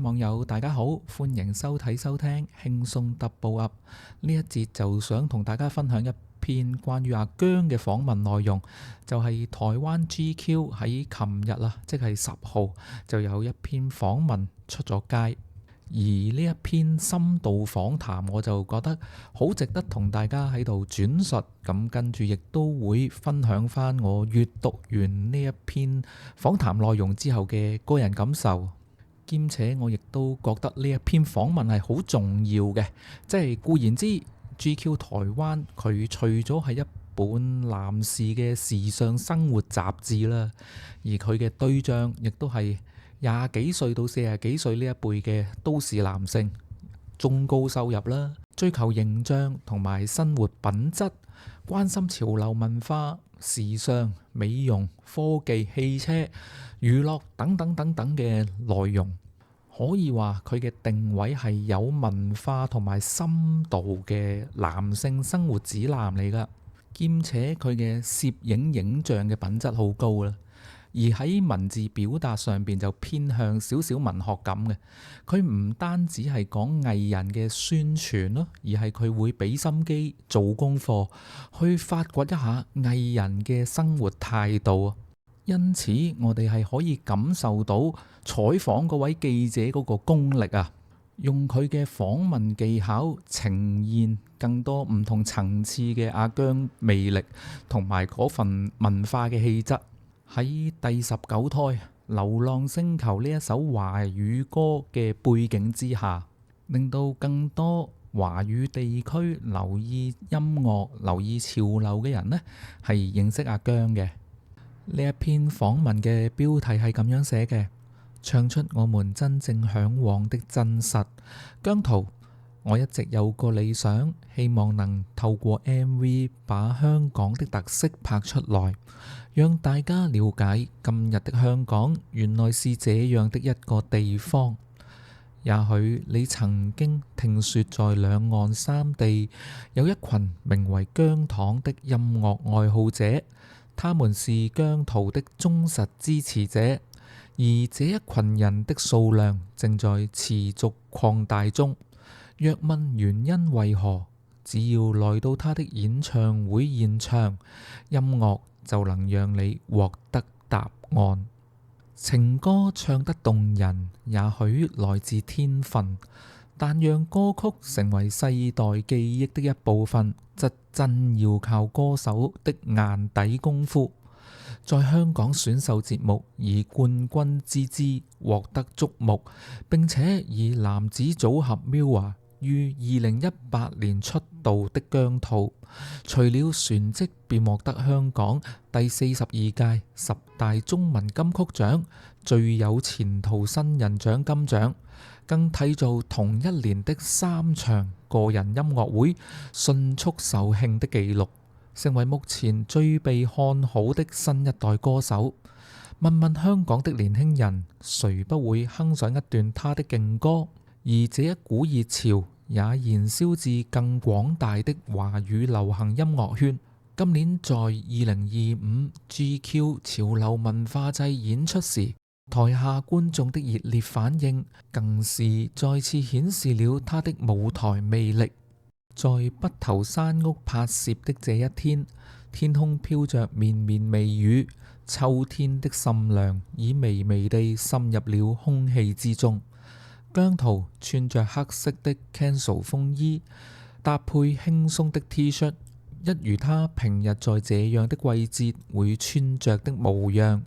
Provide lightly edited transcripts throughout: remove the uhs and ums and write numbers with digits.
網友大家好，歡迎收睇收聽輕鬆揼步噏。呢一節就想同大家分享一篇關於阿姜嘅訪問內容，就係台灣 GQ 喺琴日啦，即係10號就有一篇訪問出咗街。而呢一篇深度訪談，我就覺得好值得同大家喺度轉述。咁跟住亦都會分享翻我閱讀完呢一篇訪談內容之後嘅個人感受，兼且我亦都覺得呢一篇訪問係好重要嘅。即係固然之 GQ 台灣佢除咗係一本男士嘅時尚生活雜誌啦，而佢嘅對象亦都係廿幾歲到40幾歲呢一輩嘅都市男性，中高收入啦，追求形象同埋生活品質，關心潮流文化、時尚、美容、科技、汽車、娛樂等等等等嘅內容，可以話佢嘅定位係有文化同埋深度嘅男性生活指南嚟㗎，兼且佢嘅攝影影像嘅品質好高啦。而喺文字表達上邊就偏向少少文學感嘅，佢唔單止係講藝人嘅宣傳咯，而係佢會俾心機做功課，去發掘一下藝人嘅生活態度啊。因此，我哋係可以感受到採訪嗰位記者嗰個功力啊，用佢嘅訪問技巧呈現更多唔同層次嘅阿姜魅力，同埋嗰份文化嘅氣質。喺第19胎《流浪星球》呢一首華語歌嘅背景之下，令到更多華語地區留意音樂、留意潮流嘅人呢，係認識阿姜嘅。呢一篇訪問嘅標題係咁樣寫嘅：唱出我們真正向往的真實。姜濤，我一直有個理想，希望能透過 MV 把香港的特色拍出來，讓大家了解今日的香港原來是這樣的一個地方。也許你曾經聽說在兩岸三地有一群名為姜糖的音樂愛好者，他們是姜濤的忠實支持者，而這一群人的數量正在持續擴大中。若問原因為何，只要來到他的演唱會現場，音樂就能讓你獲得答案。情歌唱得動人，也許來自天分，但讓歌曲成為世代記憶的一部分，則真要靠歌手的硬底功夫。在香港選秀節目以冠軍之姿獲得矚目，並且以男子組合 MIRROR 於2018年出道的姜濤，除了旋即便獲得香港第42屆10大中文金曲獎最有前途新人獎金獎，更締造同一年的3場個人音樂會迅速售罄的紀錄，成為目前最被看好的新一代歌手。問問香港的年輕人，誰不會哼上一段他的勁歌？而這一股熱潮也燃燒至更廣大的華語流行音樂圈。今年在2025 GQ 潮流文化祭演出時，台下觀眾的熱烈反應，更是再次顯示了他的舞台魅力。在北投山屋拍攝的這一天，天空飄着綿綿微雨，秋天的滲涼已微微地滲入了空氣之中。姜濤穿着黑色的 Kenzo 風衣，搭配輕鬆的 T 恤，一如他平日在這樣的季節會穿着的模樣，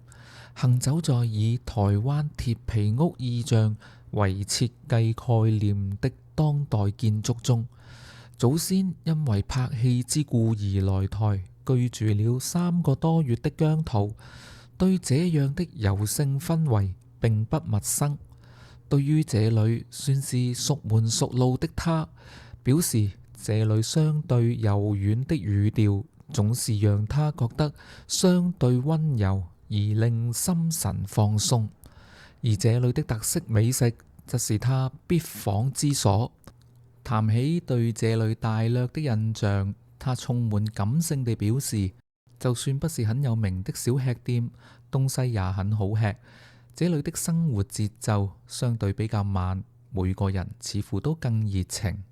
行走在以台灣鐵皮屋意象為設計概念的當代建築中。祖先因為拍戲之故而來台居住了3個多月的姜濤，對這樣的柔性氛圍並不陌生。對於這裏算是熟門熟路的他，表示這裏相對柔軟的語調，總是讓他覺得相對溫柔而令心神放鬆。而這裏的特色美食，則是他必訪之所。談起對這裏大略的印象，他充滿感性地表示，就算不是很有名的小吃店，東西也很好吃。這裏的生活節奏相對比較慢，每個人似乎都更熱情。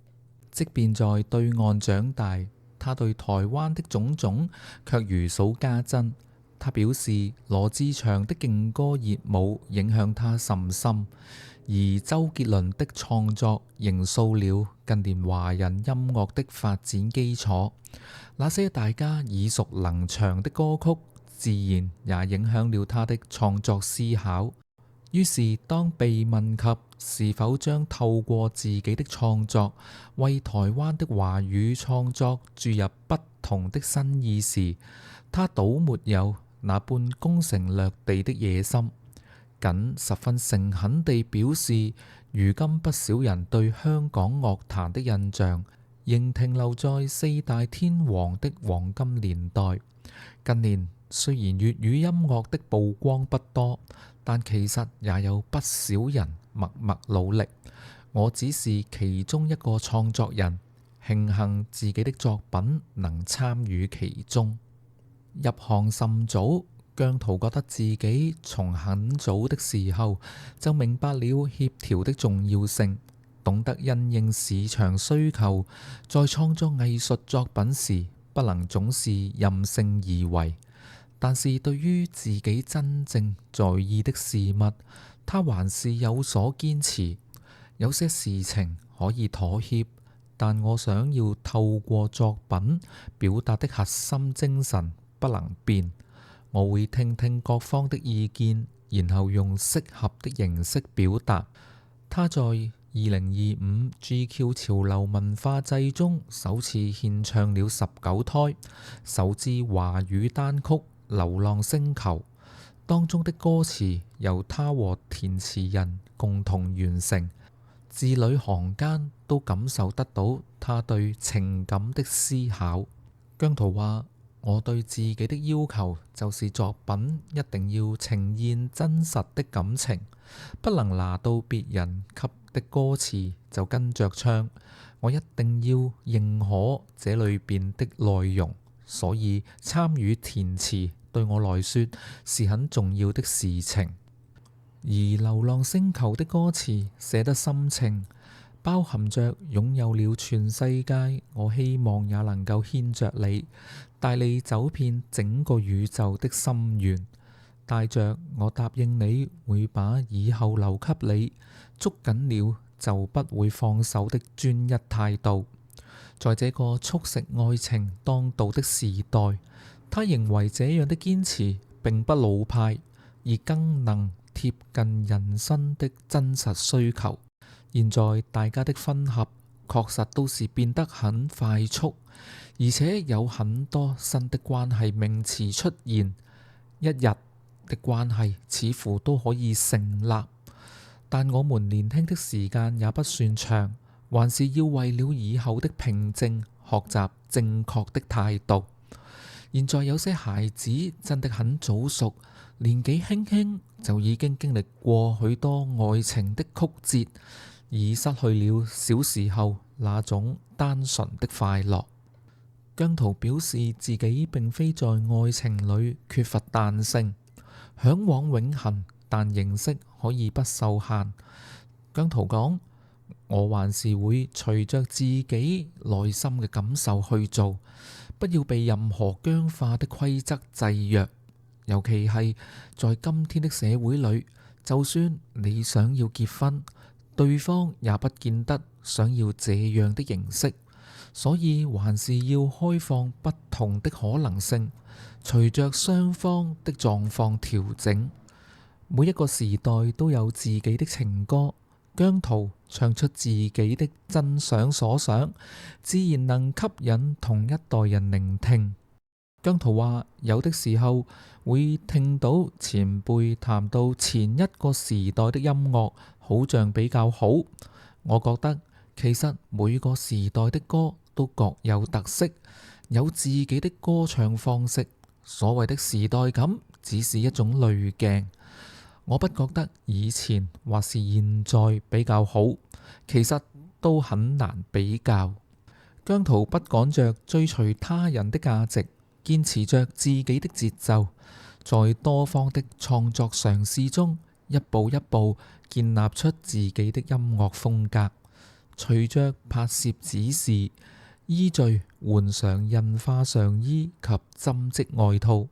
即便在對岸長大，他對台灣的種種卻如數家珍。他表示羅志祥的勁歌熱舞影響他甚深，而周杰倫的創作形塑了近年華人音樂的發展基礎。那些大家耳熟能詳的歌曲，自然也影響了他的創作思考。於是當被問及是否將透過自己的創作為台灣的華語創作注入不同的新意時，他倒沒有那般攻城略地的野心，僅十分誠懇地表示，如今不少人對香港樂壇的印象仍停留在四大天王的黃金年代。近年雖然粵語音樂的曝光不多，但其實也有不少人默默努力。我只是其中一個創作人，慶幸自己的作品能參與其中。入行甚早，姜濤覺得自己從很早的時候就明白了協調的重要性，懂得因應市場需求，在創作藝術作品時不能總是任性而為。但是對於自己真正在意的事物，他還是有所堅持。有些事情可以妥協，但我想要透過作品表達的核心精神不能變。我會聽聽各方的意見，然後用適合的形式表達。他在2025 GQ 潮流文化祭中首次獻唱了19胎，首支華語單曲《流浪星球》，當中的歌詞由他和填詞人共同完成，字裏行間都感受得到他對情感的思考。姜濤話：我對自己的要求就是作品一定要呈現真實的感情，不能拿到別人給的歌詞就跟着唱，我一定要認可這裏邊的內容。所以參與填詞對我來說是很重要的事情。而《流浪星球》的歌詞寫得深情，包含着擁有了全世界，我希望也能夠牽着你，帶你走遍整個宇宙的心願，帶着我答應你會把以後留給你，捉緊了就不會放手的專一態度。在這個速食愛情當道的時代，他認為這樣的堅持並不老派，而更能貼近人生的真實需求。現在大家的分合確實都是變得很快速，而且有很多新的關係名詞出現，一日的關係似乎都可以成立。但我們年輕的時間也不算長，還是要為了以後的平靜學習正確的態度。現在有些孩子真的很早熟，年紀輕輕就已經經歷過許多愛情的曲折，而失去了小時候那種單純的快樂。姜濤表示自己並非在愛情裏缺乏彈性，嚮往永恆，但形式可以不受限。姜濤講：我還是會隨着自己內心嘅感受去做，不要被任何僵化的規則制約。尤其係在今天的社會裏，就算你想要結婚，對方也不見得想要這樣的形式，所以還是要開放不同的可能性，隨着雙方的狀況調整。每一個時代都有自己的情歌，姜濤唱出自己的真想所想，自然能吸引同一代人聆聽。姜濤話：有的時候會聽到前輩談到前一個時代的音樂，好像比較好。我覺得其實每個時代的歌都各有特色，有自己的歌唱方式。所謂的時代感，只是一種濾鏡。我不覺得以前或是現在比較好，其實都很難比較。姜濤不趕着追隨他人的價值，堅持着自己的節奏，在多方的創作嘗試中一步一步建立出自己的音樂風格。隨着拍攝指示，依序換上印花上衣及針織外套。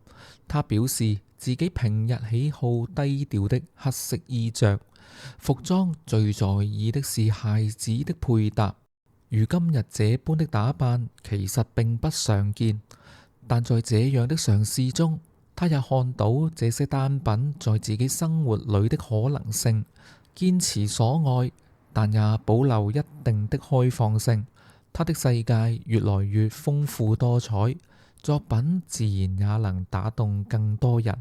他表示自己平日喜好低調的黑色衣着，服裝最在意的是孩子的配搭。如今日這般的打扮其實並不常見，但在這樣的嘗試中，他也看到這些單品在自己生活裏的可能性，堅持所愛，但也保留一定的開放性。他的世界越來越豐富多彩，作品自然也能打動更多人。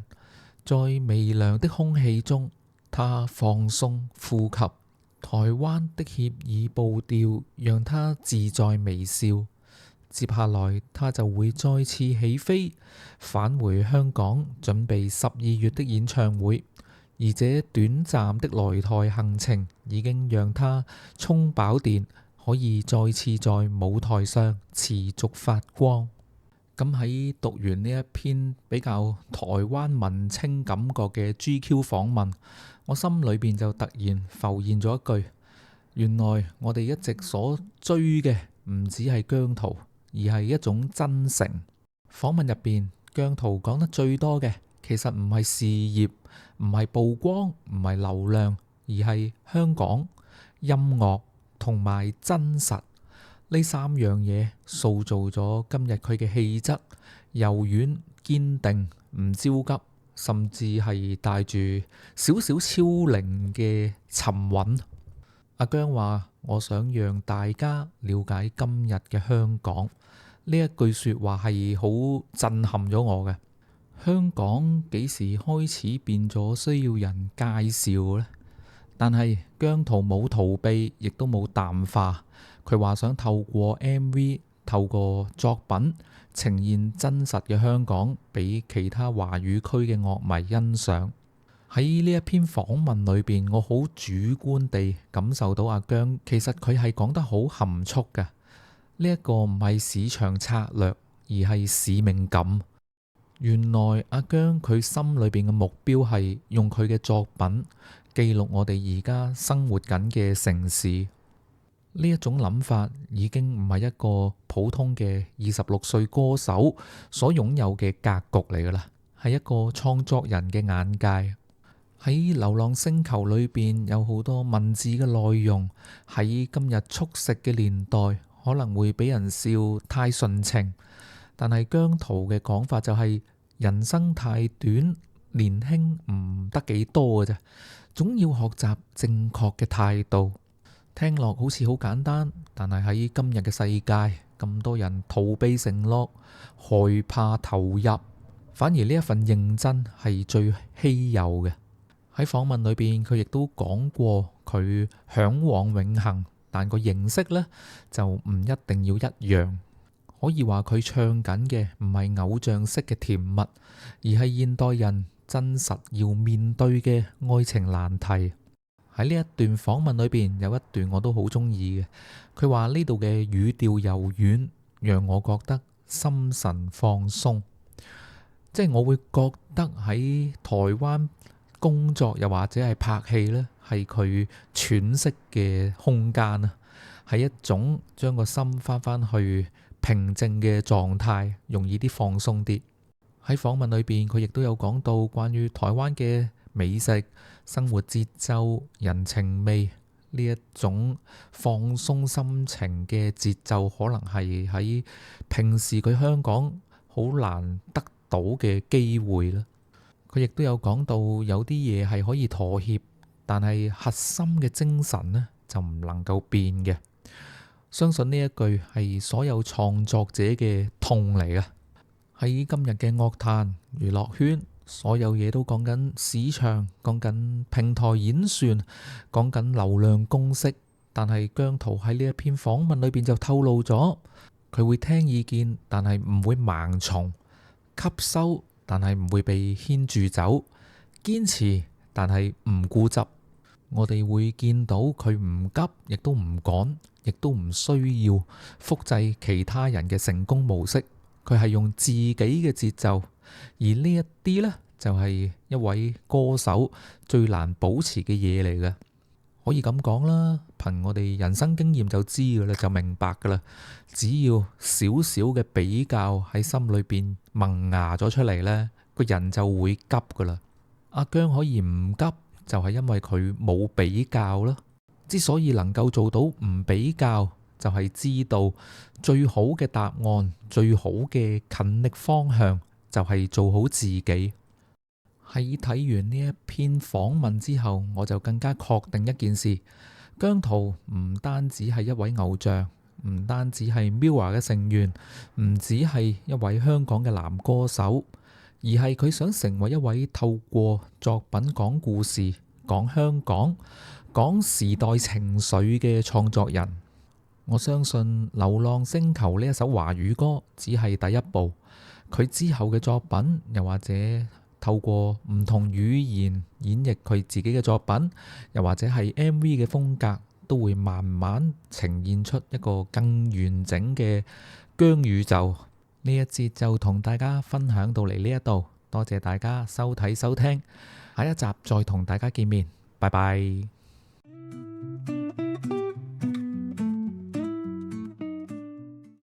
在微涼的空氣中，他放鬆呼吸。台灣的協議步調讓他自在微笑。接下來他就會再次起飛，返回香港準備12月的演唱會。而這短暫的來台行程已經讓他充飽電，可以再次在舞台上持續發光。咁喺讀完呢一篇比較台灣文青感覺嘅 GQ 訪問，我心裏邊就突然浮現咗一句：原來我哋一直所追嘅唔只係姜濤，而係一種真誠。訪問入邊，姜濤講得最多嘅其實唔係事業，唔係曝光，唔係流量，而係香港、音樂同埋真實。呢三樣嘢塑造咗今日佢嘅氣質，柔軟堅定，唔焦急，甚至係帶住少少超齡嘅沉穩。阿姜話：我想讓大家了解今日嘅香港。呢一句說話係好震撼咗我嘅。香港幾時開始變咗需要人介紹呢？但係姜濤冇逃避，亦都冇淡化。佢話想透過 MV， 透過作品呈現真實嘅香港，俾其他華語區嘅樂迷欣賞。喺呢一篇訪問裏邊，我好主觀地感受到阿姜其實佢係講得好含蓄嘅。呢一個唔係市場策略，而係使命感。原來阿姜佢心裏邊嘅目標係用佢嘅作品記錄我哋而家生活緊嘅城市。呢一種諗法已經唔係一個普通嘅26歲歌手所擁有嘅格局嚟噶啦，係一個創作人嘅眼界。喺流浪星球裏邊有好多文字嘅內容，喺今日速食嘅年代可能會俾人笑太純情，但係姜濤嘅講法就係人生太短，年輕唔得幾多嘅啫，總要學習正確嘅態度。聽落好似好簡單，但係喺今日嘅世界，咁多人逃避承諾，害怕投入，反而呢一份認真係最稀有嘅。喺訪問裏邊，佢亦都講過佢嚮往永恆，但個形式呢就唔一定要一樣。可以話佢唱緊嘅唔係偶像式嘅甜蜜，而係現代人真實要面對嘅愛情難題。喺呢一段訪問裏邊，有一段我都好中意嘅。佢話呢度嘅語調柔軟，讓我覺得心神放鬆。即係我會覺得喺台灣工作又或者係拍戲呢，係佢喘息嘅空間啊，係一種將個心翻返去平靜嘅狀態，容易啲放鬆啲。喺訪問裏邊，佢亦都有講到關於台灣嘅美食、生活節奏、人情味呢一種放鬆心情嘅節奏，可能係喺平時佢香港好難得到嘅機會啦。佢亦都有講到有啲嘢係可以妥協，但係核心嘅精神呢就唔能夠變嘅。相信呢一句係所有創作者嘅痛嚟嘅。喺今日嘅樂壇娛樂圈，所有嘢都講緊市場，講緊平台演算，講緊流量公式。但係姜濤喺呢一篇訪問裏邊就透露咗，佢會聽意見，但係唔會盲從；吸收，但係唔會被牽住走；堅持，但係唔固執。我哋會見到佢唔急，亦都唔趕，亦都唔需要複製其他人嘅成功模式。佢係用自己嘅節奏，而呢一啲呢，就係一位歌手最難保持嘅嘢嚟嘅。可以咁講啦，憑我哋人生經驗就知噶啦，就明白噶啦。只要少少嘅比較喺心裏邊萌芽咗出嚟呢，個人就會急噶啦。阿姜可以唔急，就係因為佢冇比較啦。之所以能夠做到唔比較，就係知道最好嘅答案、最好嘅勤力方向就係做好自己。喺睇完呢一篇訪問之後，我就更加確定一件事：姜濤唔單止係一位偶像，唔單止係 MIRROR 嘅成員，唔只係一位香港嘅男歌手，而係佢想成為一位透過作品講故事、講香港、講時代情緒嘅創作人。我相信《流浪星球》呢一首華語歌只係第一步，佢之後嘅作品，又或者透過唔同語言演繹佢自己嘅作品，又或者係 MV 嘅風格，都會慢慢呈現出一個更完整嘅姜宇宙。呢一節就同大家分享到嚟呢一度，多謝大家收睇收聽，下一集再同大家見面，拜拜。